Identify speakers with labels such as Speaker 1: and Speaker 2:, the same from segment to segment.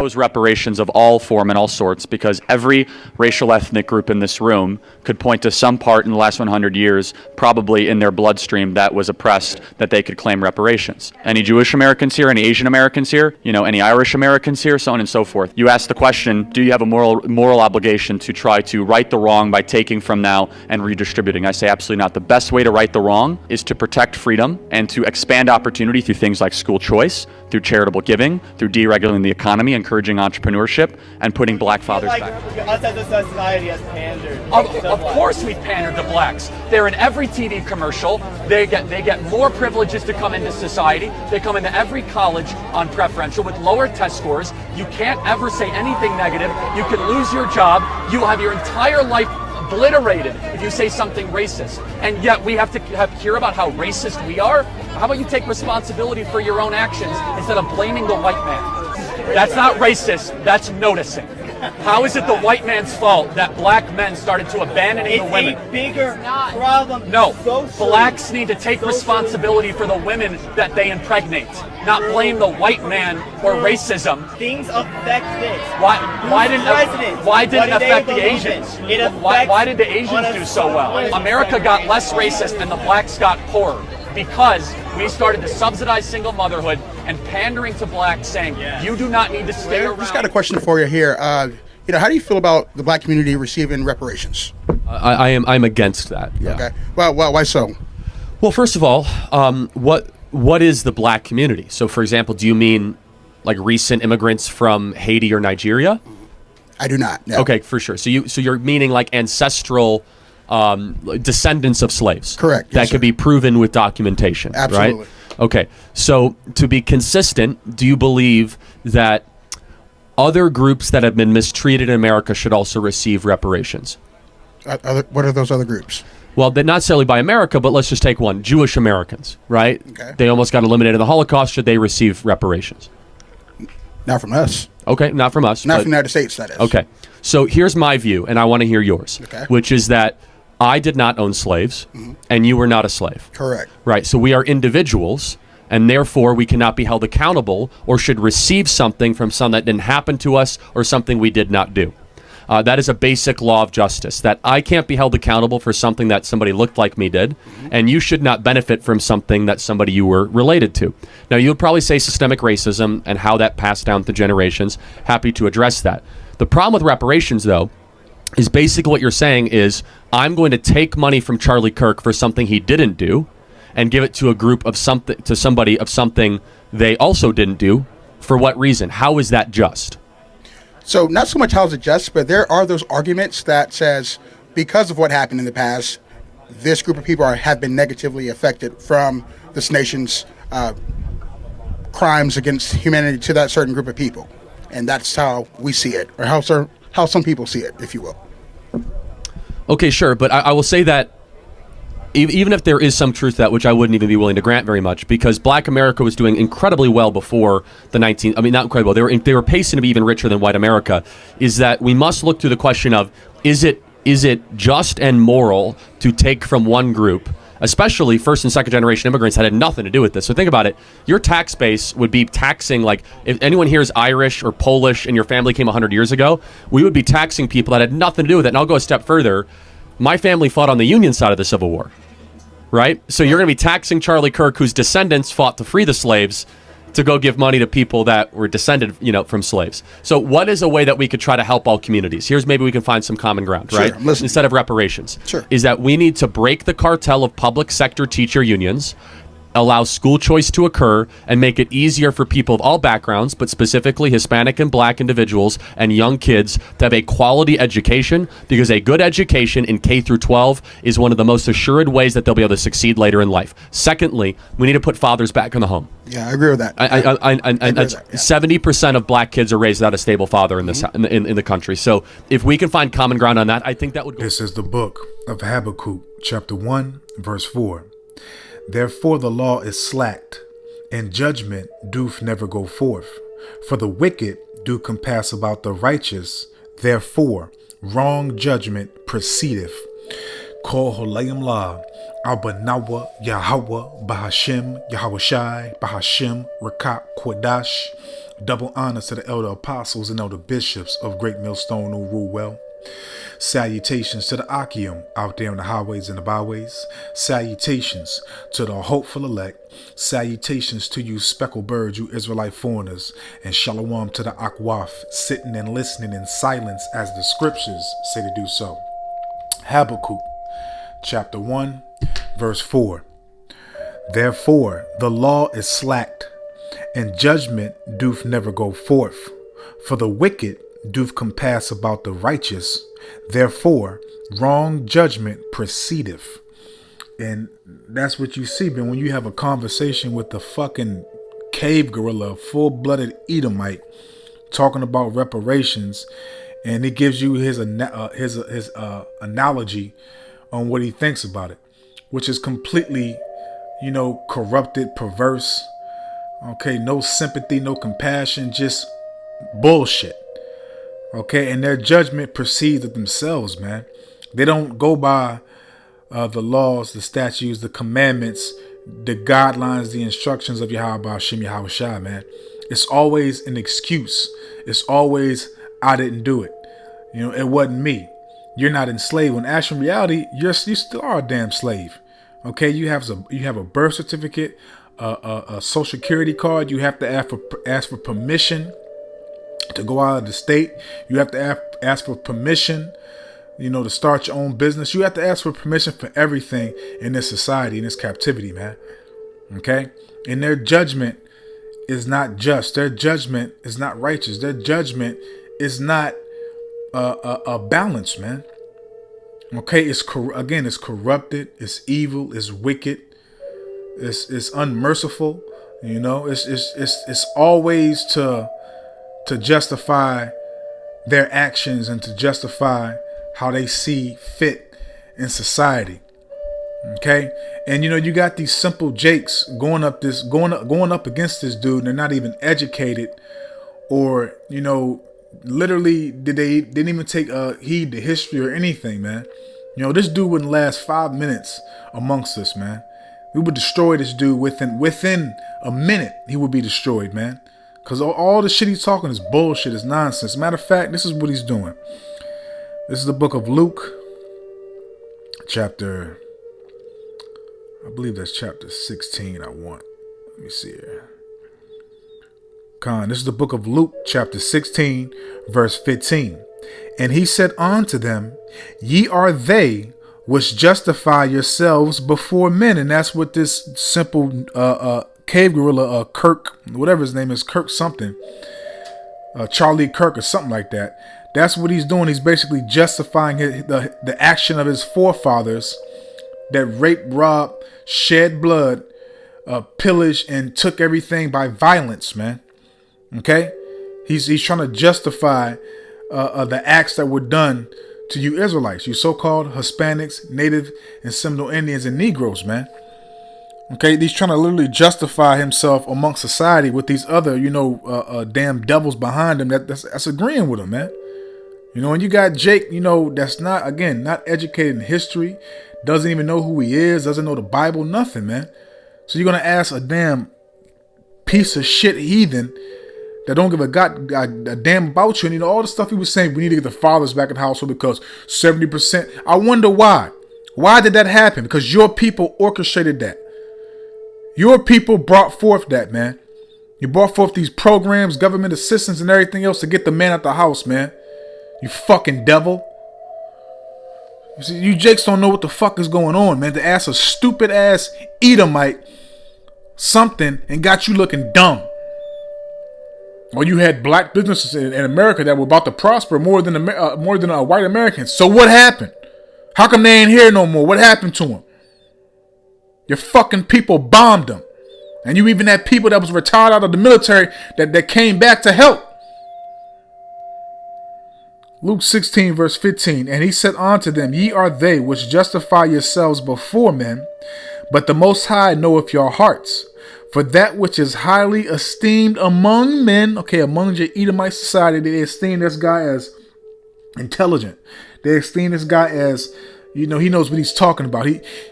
Speaker 1: oppose reparations of all form and all sorts because every racial ethnic group in this room could point to some part in the last 100 years, probably in their bloodstream, that was oppressed, that they could claim reparations. Any Jewish Americans here? Any Asian Americans here? Any Irish Americans here? So on and so forth. You ask the question, do you have a moral obligation to try to right the wrong by taking from now and redistributing? I say absolutely not. The best way to right the wrong is to protect freedom and to expand opportunity through things like school choice, through charitable giving, through deregulating the economy, encouraging entrepreneurship, and putting black fathers back.
Speaker 2: Us as a society has pandered.
Speaker 3: Of course we pander to blacks. They're in every TV commercial. They get more privileges to come into society. They come into every college on preferential with lower test scores. You can't ever say anything negative. You can lose your job. You have your entire life obliterated if you say something racist. And yet we have to hear about how racist we are. How about you take responsibility for your own actions instead of blaming the white man? That's not racist, that's noticing. How is it the white man's fault that black men started to abandoning the women?
Speaker 2: It's a bigger problem.
Speaker 3: No, blacks need to take responsibility for the women that they impregnate, not blame the white man or racism.
Speaker 2: Things affect this.
Speaker 3: Why didn't it affect the Asians? Why did the Asians do so well? America got less racist and the blacks got poorer because we started to subsidize single motherhood and pandering to blacks, saying you do not need to stay around.
Speaker 4: Just got a question for you here. How do you feel about the black community receiving reparations?
Speaker 5: I'm against that. Yeah.
Speaker 4: Okay. Well, why so?
Speaker 5: Well, first of all, what is the black community? So, for example, do you mean like recent immigrants from Haiti or Nigeria?
Speaker 4: I do not. No.
Speaker 5: Okay, for sure. So you're meaning like ancestral descendants of slaves.
Speaker 4: Correct.
Speaker 5: That
Speaker 4: Yes,
Speaker 5: could
Speaker 4: sir.
Speaker 5: be proven with documentation.
Speaker 4: Absolutely.
Speaker 5: Right? Okay. So to be consistent, do you believe that other groups that have been mistreated in America should also receive reparations?
Speaker 4: What are those other groups?
Speaker 5: Well, they're not necessarily by America, but let's just take one. Jewish Americans, right?
Speaker 4: Okay.
Speaker 5: They almost got eliminated in the Holocaust. Should they receive reparations?
Speaker 4: Not from us.
Speaker 5: Okay, not from us.
Speaker 4: Not
Speaker 5: but-
Speaker 4: from the United States, that is.
Speaker 5: Okay. So here's my view, and I want to hear yours,
Speaker 4: Okay.
Speaker 5: which is that I did not own slaves, and you were not a slave.
Speaker 4: Correct.
Speaker 5: Right. So we are individuals, and therefore we cannot be held accountable or should receive something from something that didn't happen to us or something we did not do. That is a basic law of justice, that I can't be held accountable for something that somebody looked like me did, and you should not benefit from something that somebody you were related to. Now, you would probably say systemic racism and how that passed down through generations. Happy to address that. The problem with reparations, though, is basically what you're saying is I'm going to take money from Charlie Kirk for something he didn't do and give it to a group of something, to somebody of something they also didn't do. For what reason? How is that just?
Speaker 4: So not so much how is it just, but there are those arguments that says because of what happened in the past, this group of people have been negatively affected from this nation's crimes against humanity to that certain group of people. And that's how we see it, or how some people see it, if you will.
Speaker 5: Okay, sure, but I will say that even if there is some truth to that, which I wouldn't even be willing to grant very much, because Black America was doing incredibly well before the not incredible. They were pacing to be even richer than white America. Is that we must look through the question of is it just and moral to take from one group, especially first and second generation immigrants that had nothing to do with this. So think about it. Your tax base would be taxing, like if anyone here is Irish or Polish and your family came 100 years ago, we would be taxing people that had nothing to do with it. And I'll go a step further. My family fought on the Union side of the Civil War, right? So you're going to be taxing Charlie Kirk, whose descendants fought to free the slaves, to go give money to people that were descended, from slaves. So what is a way that we could try to help all communities? Here's maybe we can find some common ground,
Speaker 4: Sure,
Speaker 5: right?
Speaker 4: I'm listening.
Speaker 5: Instead of reparations.
Speaker 4: Sure.
Speaker 5: Is that we need to break the cartel of public sector teacher unions, allow school choice to occur, and make it easier for people of all backgrounds, but specifically Hispanic and Black individuals and young kids to have a quality education, because a good education in K through 12 is one of the most assured ways that they'll be able to succeed later in life. Secondly, we need to put fathers back in the home.
Speaker 4: Yeah, I agree with that.
Speaker 5: And
Speaker 4: agree with that, yeah.
Speaker 5: 70% of Black kids are raised without a stable father in this in the country. So if we can find common ground on that, I think that would go.
Speaker 6: This is the book of Habakkuk, chapter 1, verse 4. Therefore the law is slacked, and judgment doth never go forth. For the wicked do compass about the righteous, therefore wrong judgment proceedeth. Kol Holayim La, Abanawa, Yahweh, Bahashem, Yahweh Shai, Bahashem, Rakat, Kodash, Double honors to the elder apostles and elder bishops of Great Millstone who rule well. Salutations to the Achium out there on the highways and the byways. Salutations to the hopeful elect. Salutations to you speckled birds, you Israelite foreigners. And shalom to the Akwaf, sitting and listening in silence as the scriptures say to do so. Habakkuk, chapter 1, verse 4. Therefore the law is slacked, and judgment doth never go forth. For the wicked doth compass about the righteous. Therefore, wrong judgment proceedeth. And that's what you see, man, when you have a conversation with the fucking cave gorilla, full-blooded Edomite, talking about reparations, and it gives you his analogy on what he thinks about it, which is completely, corrupted, perverse. Okay, no sympathy, no compassion, just bullshit. Okay, and their judgment proceeds of themselves, man. They don't go by the laws, the statutes, the commandments, the guidelines, the instructions of Yahweh Hashem Yahweh Shai, man. It's always an excuse. It's always, I didn't do it. It wasn't me. You're not enslaved. When actually in reality, you still are a damn slave. Okay, you have a birth certificate, a social security card. You have to ask for permission to go out of the state. You have to ask for permission, to start your own business. You have to ask for permission for everything in this society, in this captivity, man. Okay? And their judgment is not just. Their judgment is not righteous. Their judgment is not a balance, man. Okay? It's corrupted. It's evil. It's wicked. It's unmerciful. It's always to justify their actions and to justify how they see fit in society. Okay, and you got these simple jakes going up against this dude, and they're not even educated, or literally didn't even take heed to history or anything, man. This dude wouldn't last 5 minutes amongst us, man. We would destroy this dude within a minute. He would be destroyed, man. Because all the shit he's talking is bullshit, is nonsense. Matter of fact, this is what he's doing. This is the book of Luke, I believe that's chapter 16 Let me see here. This is the book of Luke, chapter 16, verse 15. And he said unto them, ye are they which justify yourselves before men. And that's what this simple cave gorilla, Kirk, whatever his name is, Kirk something, Charlie Kirk or something like that. That's what he's doing. He's basically justifying the action of his forefathers that raped, robbed, shed blood, pillaged, and took everything by violence, man. Okay? He's trying to justify the acts that were done to you Israelites, you so-called Hispanics, Native and Seminole Indians and Negroes, man. Okay, he's trying to literally justify himself amongst society with these other, damn devils behind him that's agreeing with him, man. And you got Jake, that's not educated in history, doesn't even know who he is, doesn't know the Bible, nothing, man. So you're gonna ask a damn piece of shit heathen that don't give a damn about you, and all the stuff he was saying. We need to get the fathers back in the household because 70%. I wonder why. Why did that happen? Because your people orchestrated that. Your people brought forth that, man. You brought forth these programs, government assistance, and everything else to get the man out the house, man. You fucking devil. You see, you Jakes don't know what the fuck is going on, man. To ask a stupid ass Edomite something and got you looking dumb. Or you had black businesses in America that were about to prosper more than white Americans. So what happened? How come they ain't here no more? What happened to them? Your fucking people bombed them. And you even had people that was retired out of the military that came back to help. Luke 16 verse 15. And he said unto them, ye are they which justify yourselves before men, but the Most High knoweth your hearts. For that which is highly esteemed among men, okay, among your Edomite society, they esteem this guy as intelligent. They esteem this guy as, You know, he knows what he's talking about.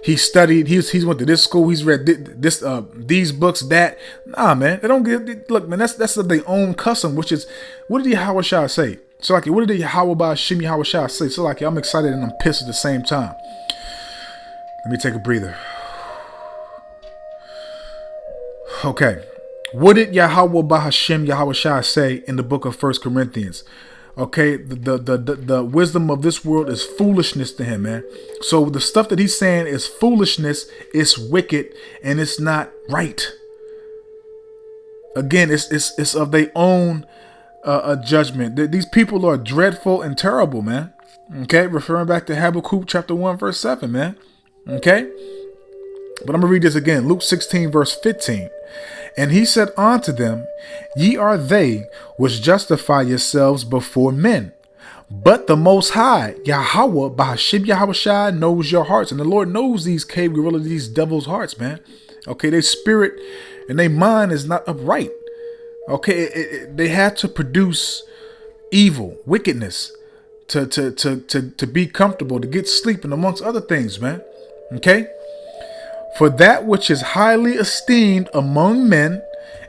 Speaker 6: He studied. He's went to this school. He's read this these books. That nah, man. They don't get. Look, man. That's their own custom. Which is, what did Yahweh Shai say? So like, what did Yahweh Ba'Shem Yahweh Shai say? So like, I'm excited and I'm pissed at the same time. Let me take a breather. Okay. What did Yahweh Ba'Shem Yahweh Shai say in the book of 1 Corinthians? Okay, the wisdom of this world is foolishness to him, man. So the stuff that he's saying is foolishness, it's wicked, and it's not right. Again, it's of their own judgment. These people are dreadful and terrible, man. Okay, referring back to Habakkuk chapter 1, verse 7, man. Okay, but I'm gonna read this again. Luke 16, verse 15. And he said unto them, ye are they which justify yourselves before men. But the Most High, Yahweh, Ba'Shem Yahweh Shai, knows your hearts. And the Lord knows these cave gorillas, these devils' hearts, man. Okay, their spirit and their mind is not upright. Okay, they had to produce evil, wickedness, to be comfortable, to get sleep, and amongst other things, man. Okay? For that which is highly esteemed among men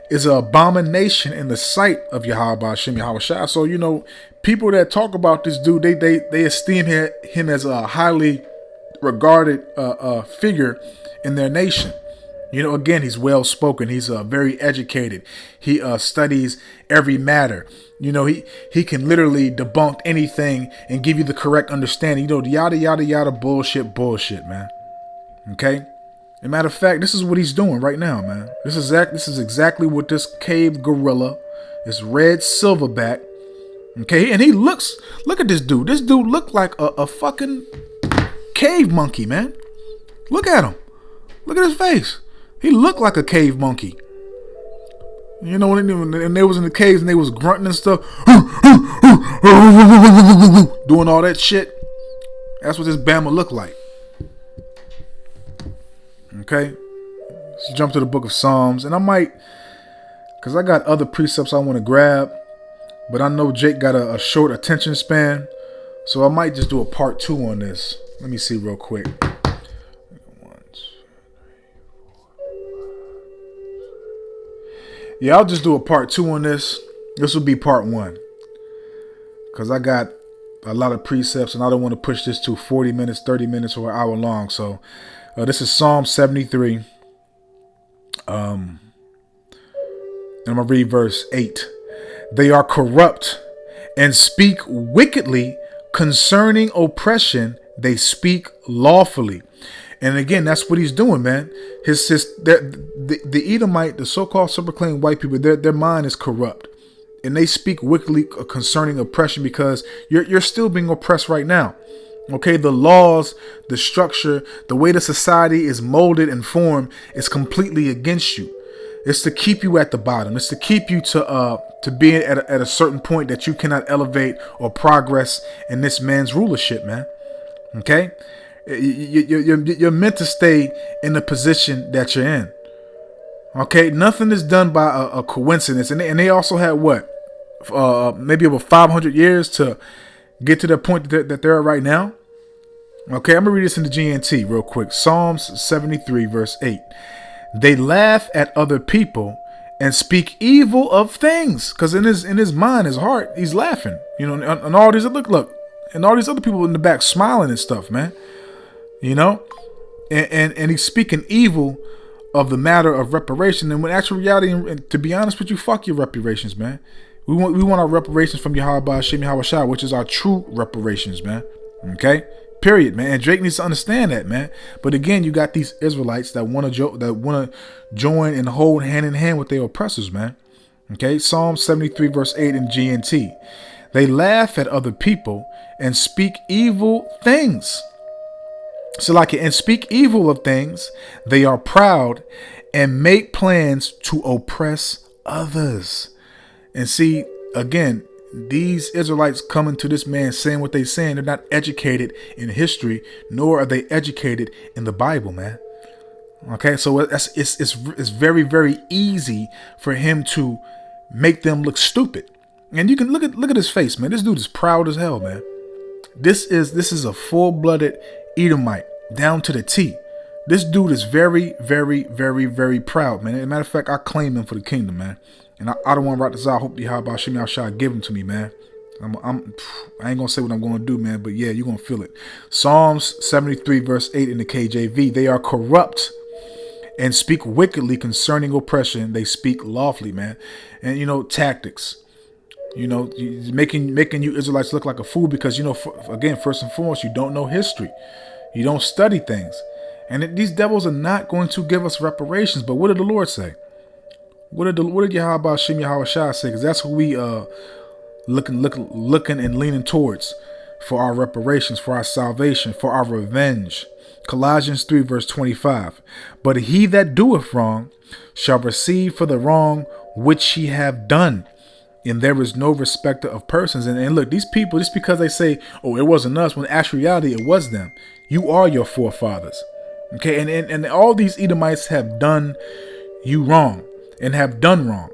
Speaker 6: is an abomination in the sight of Yahweh Ba'Shem Yahweh Shai. So, you know, people that talk about this dude, they esteem him as a highly regarded figure in their nation. You know, again, he's well spoken. He's very educated. He studies every matter. You know, he can literally debunk anything and give you the correct understanding. You know, yada yada yada bullshit, man. Okay. As a matter of fact, this is what he's doing right now, man. This is exactly what this cave gorilla, this red silverback, okay, and look at this dude. This dude looked like a fucking cave monkey, man. Look at him. Look at his face. He looked like a cave monkey. You know, when they was in the caves and they was grunting and stuff, doing all that shit. That's what this Bama looked like. Okay, let's jump to the book of Psalms, and I might, because I got other precepts I want to grab, but I know Jake got a short attention span, so I might just do a part 2 on this. Let me see real quick. Yeah, I'll just do a part 2 on this. This will be part 1, because I got a lot of precepts, and I don't want to push this to 40 minutes, 30 minutes, or an hour long, so... this is Psalm 73. And I'm going to read verse 8. They are corrupt and speak wickedly concerning oppression. They speak lawfully. And again, that's what he's doing, man. The Edomite, the so-called self-proclaimed white people, their mind is corrupt. And they speak wickedly concerning oppression because you're still being oppressed right now. Okay, the laws, the structure, the way the society is molded and formed is completely against you. It's to keep you at the bottom. It's to keep you to being at a certain point that you cannot elevate or progress in this man's rulership, man. Okay, you're meant to stay in the position that you're in. Okay, nothing is done by a coincidence, and they also had what, maybe over 500 years to get to the point that they're at right now. Okay, I'm going to read this in the GNT real quick. Psalms 73 verse 8. They laugh at other people and speak evil of things. Because in his mind, his heart, he's laughing. You know, and all these, look, and all these other people in the back smiling and stuff, man. You know, and he's speaking evil of the matter of reparation. And when actual reality, and to be honest with you, fuck your reparations, man. We want our reparations from Yahweh Ba'Shem Yahweh Shai, which is our true reparations, man. Okay. Period, man. And Drake needs to understand that, man. But again, you got these Israelites that want to join and hold hand in hand with their oppressors, man. Okay, Psalm 73 verse 8 in GNT. They laugh at other people and speak evil things. So like and speak evil of things. They are proud and make plans to oppress others. And see, again, these Israelites coming to this man saying what they saying, they're not educated in history, nor are they educated in the Bible, man. Okay, so it's very, very easy for him to make them look stupid. And you can look at his face, man. This dude is proud as hell, man. This is a full-blooded Edomite, down to the T. This dude is very, very, very, very proud, man. As a matter of fact, I claim him for the kingdom, man. And I don't want to rock this out. I hope the Yahweh Shem Yahshua give him to me, man. I ain't gonna say what I'm gonna do, man, but yeah, you're gonna feel it. Psalms 73 verse 8 in the KJV. They are corrupt and speak wickedly concerning oppression. They speak lawfully, man. And tactics. Making you Israelites look like a fool because again, first and foremost, you don't know history. You don't study things. And these devils are not going to give us reparations. But what did the Lord say? What did Yahweh Shem Yahweh Shai say? Because that's what we looking and leaning towards for our reparations, for our salvation, for our revenge. Colossians 3 verse 25. But he that doeth wrong shall receive for the wrong which he have done. And there is no respecter of persons. And look, these people, just because they say, oh, it wasn't us, when in actual reality it was them. You are your forefathers. Okay, and all these Edomites have done you wrong and have done wrong.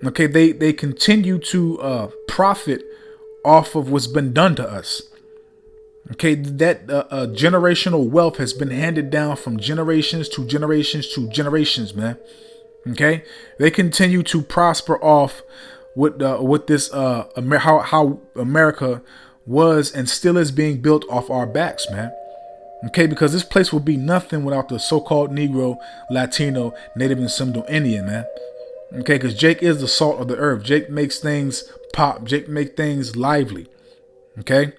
Speaker 6: Okay, they continue to profit off of what's been done to us. Okay, that generational wealth has been handed down from generations to generations to generations, man. Okay, they continue to prosper off with this how America was and still is being built off our backs, man. Okay, because this place will be nothing without the so-called Negro, Latino, Native, and Seminole Indian, man. Okay, because Jake is the salt of the earth. Jake makes things pop. Jake makes things lively. Okay,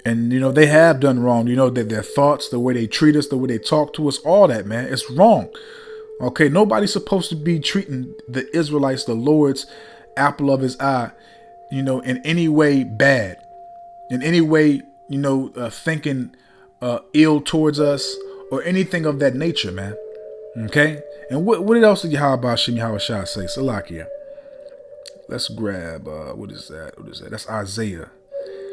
Speaker 6: and they have done wrong. That their thoughts, the way they treat us, the way they talk to us, all that, man, it's wrong. Okay, nobody's supposed to be treating the Israelites, the Lord's apple of his eye, in any way bad, in any way, thinking ill towards us or anything of that nature, man. Okay, and what else did Yahweh Shem Yahweh Shai say? Salakia. Let's grab what is that? That's Isaiah.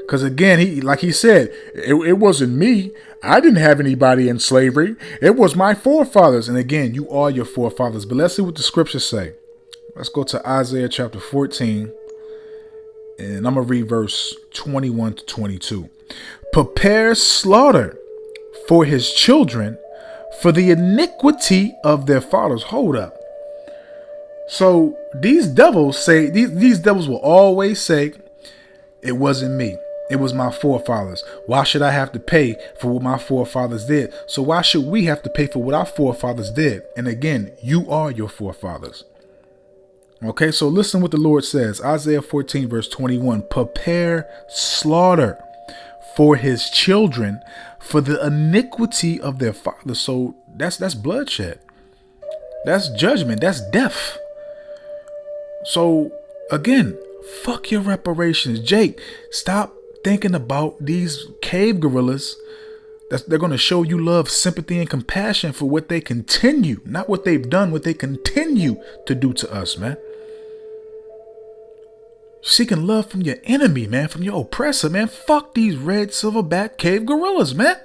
Speaker 6: Because again, he said, it wasn't me. I didn't have anybody in slavery. It was my forefathers. And again, you are your forefathers. But let's see what the scriptures say. Let's go to Isaiah chapter 14. And I'm going to read verse 21 to 22. Prepare slaughter for his children for the iniquity of their fathers. Hold up. So these devils say, these devils will always say, it wasn't me. It was my forefathers. Why should I have to pay for what my forefathers did? So why should we have to pay for what our forefathers did? And again, you are your forefathers. Okay, so listen what the Lord says. Isaiah 14 verse 21. Prepare slaughter for his children for the iniquity of their fathers. So that's bloodshed. That's judgment. That's death. So again, fuck your reparations. Jake, stop thinking about these cave gorillas. They're going to show you love, sympathy, and compassion for what they continue, not what they've done, what they continue to do to us, man. Seeking love from your enemy, man, from your oppressor, man. Fuck these red silverback cave gorillas, man.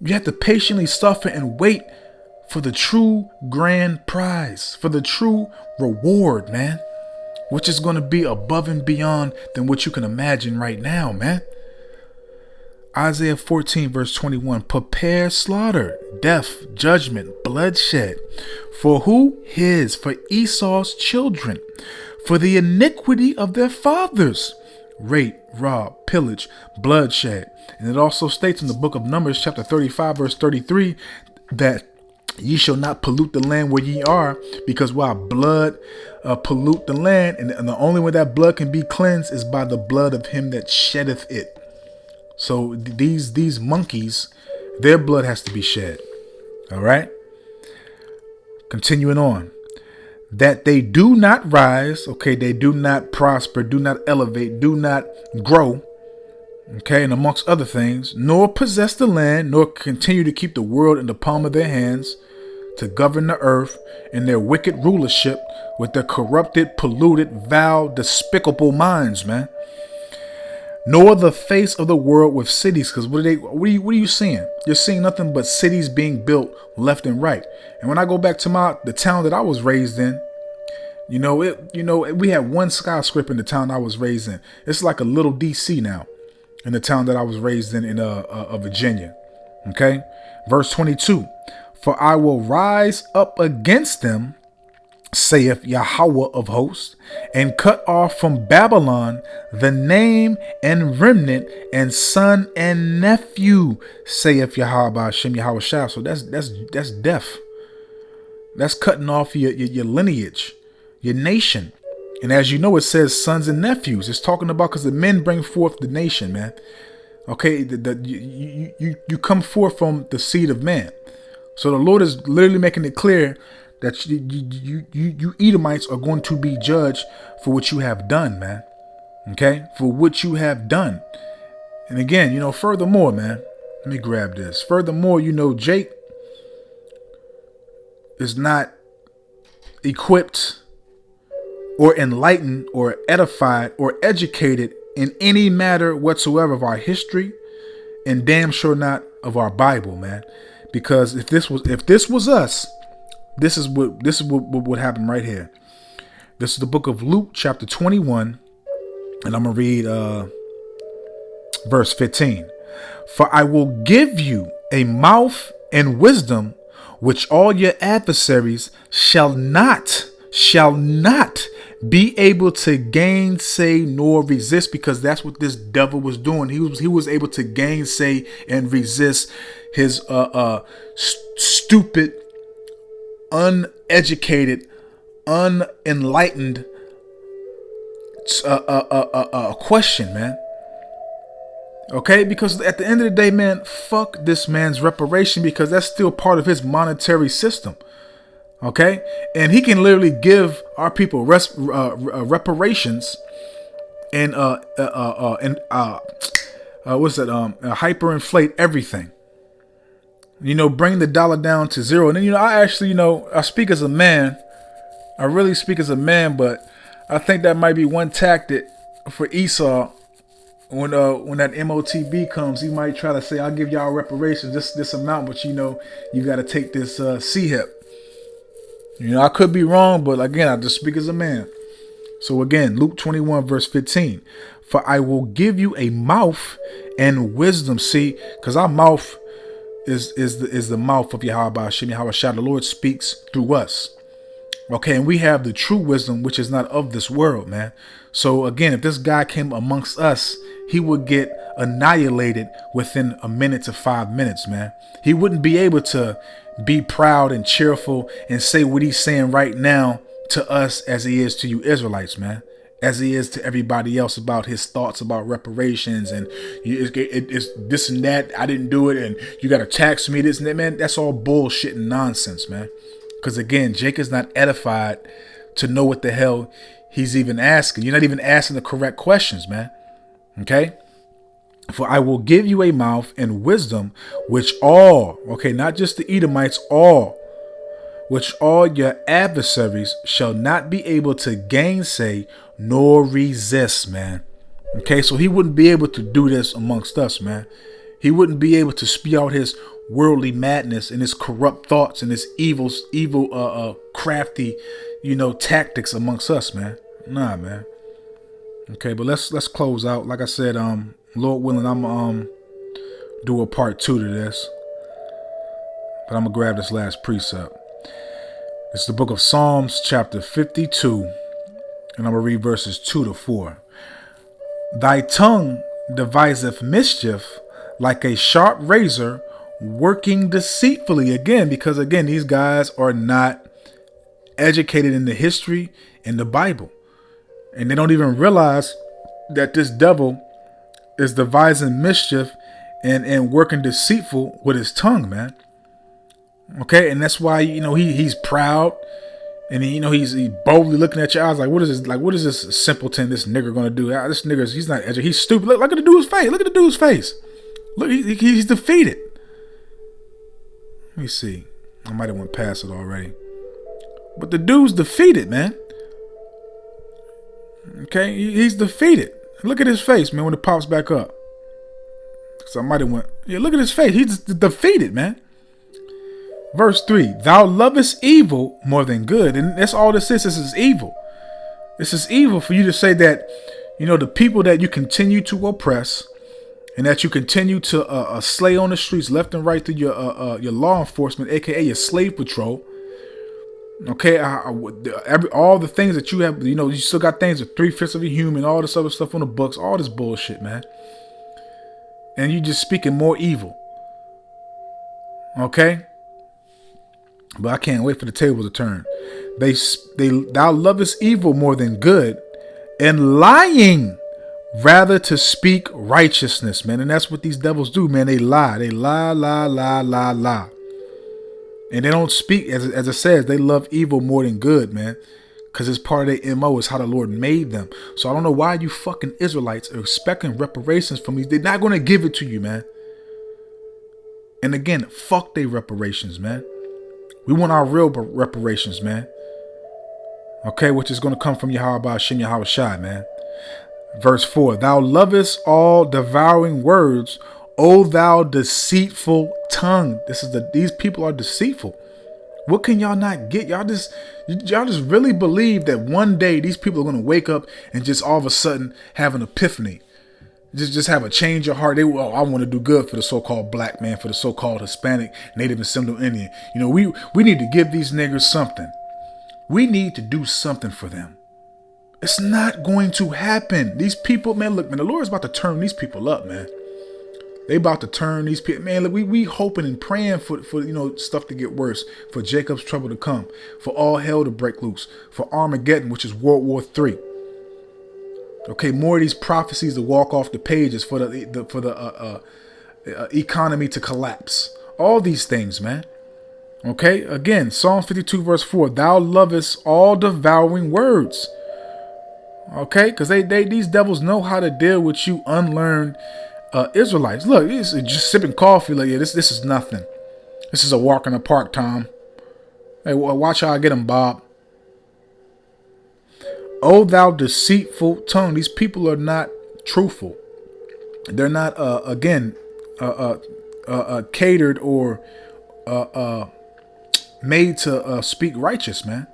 Speaker 6: You have to patiently suffer and wait for the true grand prize, for the true reward, man, which is going to be above and beyond than what you can imagine right now, man. Isaiah 14 verse 21. Prepare slaughter, death, judgment, bloodshed. For who? For Esau's children, for the iniquity of their fathers. Rape, rob, pillage, bloodshed. And it also states in the book of Numbers chapter 35 verse 33 that ye shall not pollute the land where ye are, because while blood pollute the land, and the only way that blood can be cleansed is by the blood of him that sheddeth it. So these monkeys, their blood has to be shed. All right. Continuing on. That they do not rise. Okay. They do not prosper, do not elevate, do not grow. Okay. And amongst other things, nor possess the land, nor continue to keep the world in the palm of their hands, to govern the earth in their wicked rulership with their corrupted, polluted, vile, despicable minds, man. Nor the face of the world with cities, because what are you seeing? You're seeing nothing but cities being built left and right. And when I go back to the town that I was raised in, we had one skyscraper in the town I was raised in. It's like a little DC now. in the town that I was raised in Virginia. Okay, verse 22. For I will rise up against them, saith Yahweh of hosts, and cut off from Babylon the name and remnant and son and nephew, saith Yahweh Hashem Yahweh Shah. So that's death. That's cutting off your lineage, your nation. And as you know, it says sons and nephews. It's talking about because the men bring forth the nation, man. Okay, you come forth from the seed of man. So the Lord is literally making it clear that you Edomites are going to be judged for what you have done, man. Okay, for what you have done. And again, furthermore, man, let me grab this. Furthermore, Jake is not equipped or enlightened or edified or educated in any matter whatsoever of our history, and damn sure not of our Bible, man. Because if this was us, this is what would happen right here. This is the book of Luke, chapter 21, and I'm gonna read verse 15. For I will give you a mouth and wisdom which all your adversaries shall not be able to gainsay nor resist, because that's what this devil was doing. He was able to gainsay and resist his stupid, uneducated, unenlightened question, man. Okay, because at the end of the day, man, fuck this man's reparation, because that's still part of his monetary system. Okay, and he can literally give our people reparations and hyperinflate everything. Bring the dollar down to zero. And then I speak as a man. I really speak as a man, but I think that might be one tactic for Esau. When that MOTB comes, he might try to say, "I'll give y'all reparations, this amount, but you got to take this CHIP." I could be wrong, but again, I just speak as a man. So again, Luke 21 verse 15. For I will give you a mouth and wisdom. See, because our mouth is the mouth of Yahweh Hashem Yahweh Shah. The Lord speaks through us. Okay, and we have the true wisdom, which is not of this world, man. So again, if this guy came amongst us, he would get annihilated within a minute to 5 minutes, man. He wouldn't be able to be proud and cheerful and say what he's saying right now to us as he is to you Israelites, man. As he is to everybody else about his thoughts about reparations and it's this and that. I didn't do it, and you got to tax me this and that, man. That's all bullshit and nonsense, man. Because again, Jake is not edified to know what the hell he's even asking. You're not even asking the correct questions, man. Okay. For I will give you a mouth and wisdom, which all, okay, not just the Edomites, which all your adversaries shall not be able to gainsay nor resist, man. Okay, so he wouldn't be able to do this amongst us, man. He wouldn't be able to spew out his worldly madness and his corrupt thoughts and his evil, crafty, tactics amongst us, man. Nah, man. Okay, but let's close out. Like I said, Lord willing, I'm do a part 2 to this, but I'm gonna grab this last precept. It's the book of Psalms, chapter 52, and I'm gonna read verses 2 to 4. Thy tongue deviseth mischief like a sharp razor, working deceitfully. Again, because these guys are not educated in the history and the Bible, and they don't even realize that this devil is devising mischief and working deceitful with his tongue, man. Okay, and that's why he's proud, and he's boldly looking at your eyes like, what is this simpleton, this nigger gonna do? This nigger, he's not educated, he's stupid. Look at the dude's face. Look at the dude's face. Look, he's defeated. Let me see. I might have went past it already, but the dude's defeated, man. Okay, he's defeated. Look at his face, man, when it pops back up. So I might have went, yeah, look at his face. He's defeated, man. Verse 3, thou lovest evil more than good. And that's all this is. This is evil. This is evil for you to say that, the people that you continue to oppress, and that you continue to slay on the streets left and right through your law enforcement, aka your slave patrol. Okay, all the things that you have, you still got things with 3/5 of a human, all this other stuff on the books, all this bullshit, man. And you just speaking more evil. Okay, but I can't wait for the table to turn. Thou lovest evil more than good, and lying rather to speak righteousness, man. And that's what these devils do, man. They lie, lie. And they don't speak, as it says, they love evil more than good, man. Because it's part of their MO, is how the Lord made them. So I don't know why you fucking Israelites are expecting reparations from me. They're not going to give it to you, man. And again, fuck they reparations, man. We want our real reparations, man. Okay, which is going to come from Yahweh Hashem Yahweh Shai, man. Verse 4, thou lovest all devouring words, O thou deceitful tongue. These people are deceitful. What can y'all not get? Y'all just really believe that one day these people are going to wake up and just all of a sudden have an epiphany. Just have a change of heart. I want to do good for the so-called black man, for the so-called Hispanic, Native and Seminole Indian. We need to give these niggers something. We need to do something for them. It's not going to happen. These people, man, look, man, the Lord is about to turn these people up, man. They about to turn these people, man. Look, we hoping and praying for stuff to get worse, for Jacob's trouble to come, for all hell to break loose, for Armageddon, which is World War III. Okay, more of these prophecies to walk off the pages, for the economy to collapse. All these things, man. Okay, again, Psalm 52 verse 4, thou lovest all devouring words. Okay, because these devils know how to deal with you unlearned Israelites. Look, it's just sipping coffee. Like, yeah, this is nothing. This is a walk in the park, Tom. Hey, watch how I get him, Bob. Oh, thou deceitful tongue. These people are not truthful. They're not, catered or made to speak righteous, man.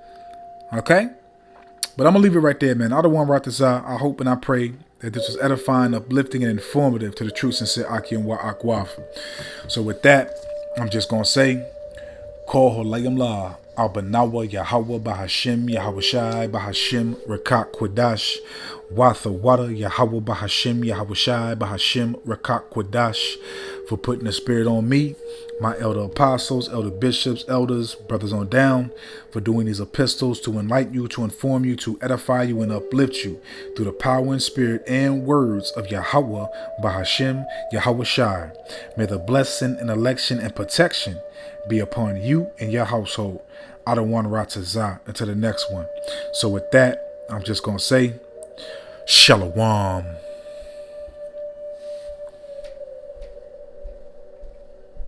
Speaker 6: Okay? But I'm going to leave it right there, man. I don't want to write this out. I hope and I pray that this was edifying, uplifting, and informative to the true, sincere Aki and Wa'akwaf. So with that, I'm just going to say, Kol Holayim La, Albanawa, Yahweh, Bahashim, Yahweh Shai, Bahashim, Rekak Kwadash, Watha Wada, Yahweh, Bahashim, Yahweh Shai, Bahashim, Rekak Kwadash, for putting the spirit on me, my elder apostles, elder bishops, elders, brothers on down, for doing these epistles to enlighten you, to inform you, to edify you, and uplift you through the power and spirit and words of Yahweh, Bahashim, Yahweh Shai. May the blessing and election and protection be upon you and your household. I don't want to Ratazah until the next one. So with that, I'm just going to say, Shalom.